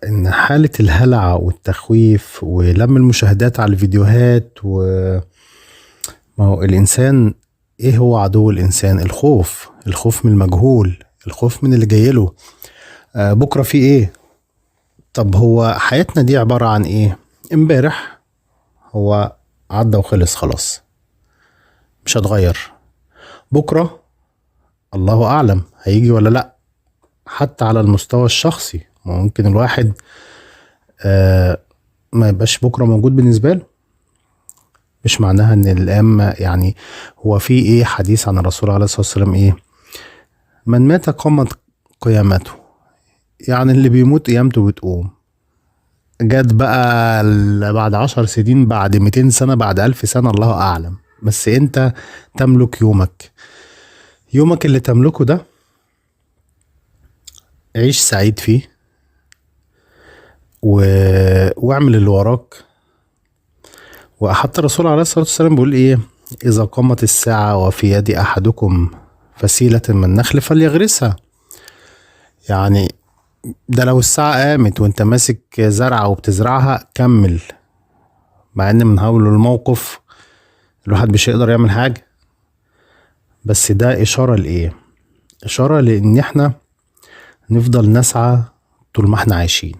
ان حالة الهلع والتخويف ولم المشاهدات على الفيديوهات ما هو الانسان، ايه هو عدو الانسان؟ الخوف من المجهول، الخوف من اللي جايله. بكرة في ايه؟ طب هو حياتنا دي عبارة عن ايه؟ امبارح هو عدى وخلص خلاص، مش هتغير. بكرة الله اعلم هيجي ولا لا. حتى على المستوى الشخصي ممكن الواحد ما يبقاش بكرة موجود بالنسبة له. مش معناها ان الأيام يعني، هو في ايه حديث عن الرسول عليه الصلاة والسلام ايه؟ من مات قامت قيامته. يعني اللي بيموت قيامته بتقوم. جت بقى بعد 10 سنين، بعد 200 سنة، بعد 1000 سنة، الله أعلم. بس انت تملك يومك. يومك اللي تملكه ده عيش سعيد فيه و... واعمل اللي وراك. وحتى الرسول عليه الصلاة والسلام بيقول ايه؟ إذا قامت الساعة وفي يد أحدكم فسيلة من نخل فليغرسها. يعني ده لو الساعة قامت وانت ماسك زرعة وبتزرعها كمل. مع ان من هول الموقف الواحد مش هيقدر يعمل حاجة، بس ده إشارة لإيه؟ إشارة لإن احنا نفضل نسعى طول ما احنا عايشين.